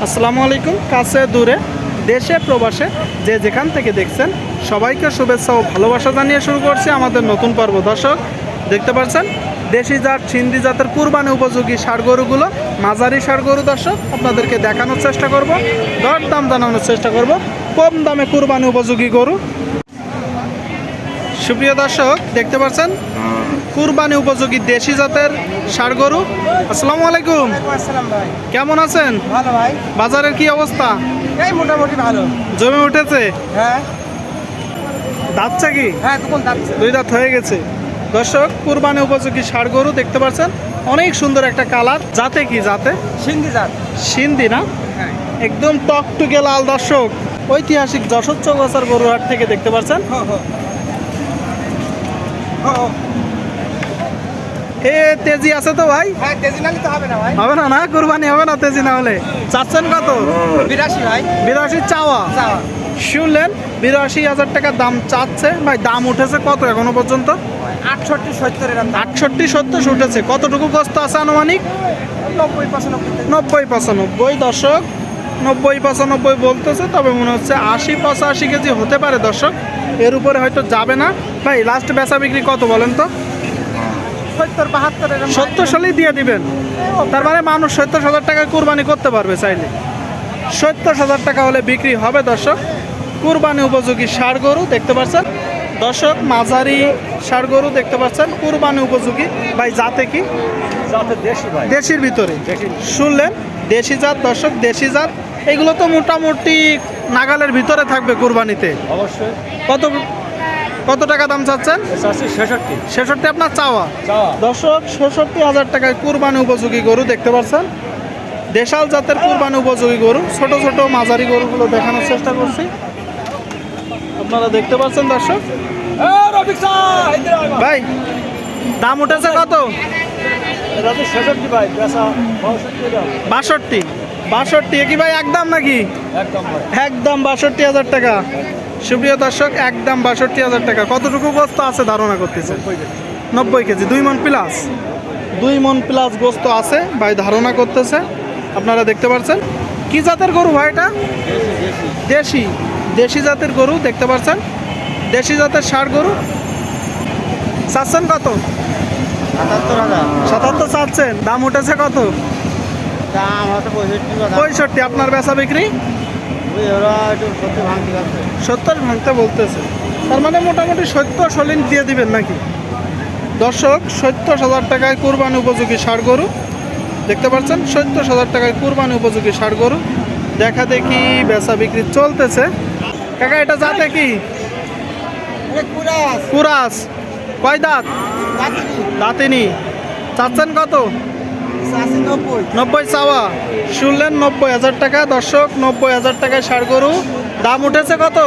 আসসালামু আলাইকুম। কাছে দূরে দেশে প্রবাসে যে যেখান থেকে দেখছেন সবাইকে শুভেচ্ছা ও ভালোবাসা জানিয়ে শুরু করছি আমাদের নতুন পর্ব। দর্শক দেখতে পাচ্ছেন দেশি জাত সিন্ধি জাতের কুরবানি উপযোগী ষাড় গরুগুলো, মাঝারি ষাড় গরু দর্শক আপনাদেরকে দেখানোর চেষ্টা করব, দর দাম জানানোর চেষ্টা করব, কম দামে কুরবানি উপযোগী গরু। সুপ্রিয় দর্শক দেখতে পাচ্ছেন কুরবানি উপযোগী দেশি জাতের ষাড় গরু। আসসালামু আলাইকুম। আসসালাম ভাই, কেমন আছেন? ভালো ভাই। বাজারের কি অবস্থা? এই মোটামুটি ভালো। জমে উঠেছে? হ্যাঁ দাঁতটা কি? হ্যাঁ, তখন যাচ্ছে। দুই দাঁত হয়ে গেছে। দর্শক কুরবানি উপযোগী ষাড় গরু দেখতে পাচ্ছেন, অনেক সুন্দর একটা কালার। জাতে কি? জাতে সিন্ধি জাত। সিন্ধি না? হ্যাঁ একদম টকটকে লাল। দর্শক ঐতিহাসিক যশোর চৌগাছার গরুহাট থেকে দেখতে পাচ্ছেন। এ তেজি আছে তো ভাই? হ্যাঁ, তেজি নালে তো হবে না ভাই। হবে না? না কুরবানি হবে না তেজি না হলে। চাচ্ছেন কত? 82 ভাই। 82 চাওয়া। যাওয়া শুনলেন 82,000 টাকা দাম চাচ্ছে ভাই। দাম উঠেছে কত এখনো পর্যন্ত? 68 70 এর দাম। 68 70 উঠেছে। কতটুকু কষ্ট আছে আনুমানিক? 90 95। 90 95। দর্শক 90 95 বলতেছে, তবে মনে হচ্ছে 80 85 কেজি হতে পারে দর্শক, এর উপরে হয়তো যাবে না। ভাই লাস্ট বেচা বিক্রি কত বলেন তো? 70 72 এর দাম। 70 সালেই দিয়ে দিবেন? তার মানে মানুষ 70,000 টাকায় কুরবানি করতে পারবে চাইলে। 70,000 টাকা হলে বিক্রি হবে দর্শক। কুরবানি উপযোগী ষাড় গরু দেখতে পাচ্ছেন দর্শক, মাঝারি ষাড় গরু দেখতে পাচ্ছেন, কুরবানি উপযোগী। ভাই জাতে কি? জাতে দেশি ভাই। দেশির ভিতরে শুনলেন দেশি জাত দর্শক, দেশি জাত। এগুলো তো মোটামুটি নাগালের ভিতরে থাকবে কুরবানিতে। অবশ্যই। কত কত টাকা দাম চাচ্ছেন? 66 66 আপনার চাওয়া। যাওয়া। দর্শক 66,000 টাকায় কুরবানি উপযোগী গরু দেখতে পাচ্ছেন। দেশাল জাতের কুরবানি উপযোগী গরু, ছোট ছোট মাঝারি গরুগুলো দেখানোর চেষ্টা করছি, আপনারা দেখতে পাচ্ছেন দর্শক। ভাই দাম উঠেছে কত? 66 ভাই, পেশা 62 62 কি ভাই একদম নাকি? একদম ভাই। একদম 62,000 টাকা। সুপ্রিয় দর্শক একদম 62,000 টাকা। কতটুকু গোস্ত আছে ধারণা করতেছে? 90 কেজি, 2 মণ প্লাস। 2 মণ প্লাস গোস্ত আছে ভাই ধারণা করতেছে, আপনারা দেখতে পাচ্ছেন। কি জাতের গরু ভাই এটা? দেশি। দেশি জাতের গরু দেখতে পাচ্ছেন, দেশি জাতের ষাড় গরু। চাচ্ছেন কত? 77,000 77 চাচ্ছেন। দাম উঠেছে কত? দাম হয়তো 65 65। আপনার বেচা বিক্রি? ওরা একটু 70 ভাঙতে যাচ্ছে। 70 ভাঙতে বলতেছে, তার মানে মোটামুটি 70 সলিন দিয়ে দিবেন নাকি? দর্শক 70,000 টাকায় কুরবানি উপযোগী ষাড় গরু দেখতে পাচ্ছেন। 70,000 টাকায় কুরবানি উপযোগী ষাড় গরু দেখা দেখি বেচা বিক্রি চলতেছে। কাকা এটা জাতে কি? কুরাস। কয় দাঁত? দাঁতিনি। চাচ্ছেন কত? 90 চাওয়া। শুনলেন 90,000 টাকা। দর্শক 90,000 টাকায় ষাড় গরু। দাম উঠেছে কত?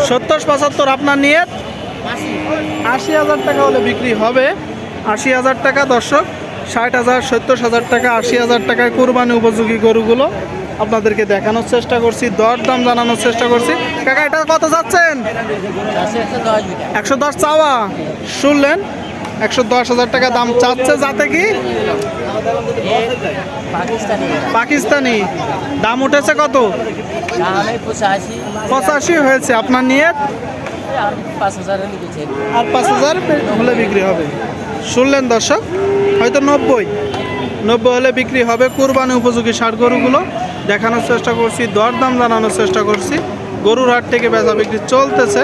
70 75। আপনার নিয়ত 80,000 টাকা হলে বিক্রি হবে। 80,000 টাকা দর্শক। 60,000 70,000 টাকা 80,000 টাকায় কুরবানি উপযোগী গরুগুলো আপনাদেরকে দেখানোর চেষ্টা করছি, দর দাম জানানোর চেষ্টা করছি। কাকা এটা কত যাচ্ছেন? 110 চাওয়া। শুনলেন 110,000 টাকা দাম চাচ্ছে। যাতে কি? পাকিস্তানি। দাম উঠেছে কত? 85 হয়েছে। আপনার নিয়ত? আর 5,000 হলে বিক্রি হবে। শুনলেন দর্শক, হয়তো 90 হলে বিক্রি হবে। কুরবানি উপযোগী ষাড় গরুগুলো দেখানোর চেষ্টা করছি, দর দাম জানানোর চেষ্টা করছি। গরুর হাট থেকে বেচা বিক্রি চলতেছে।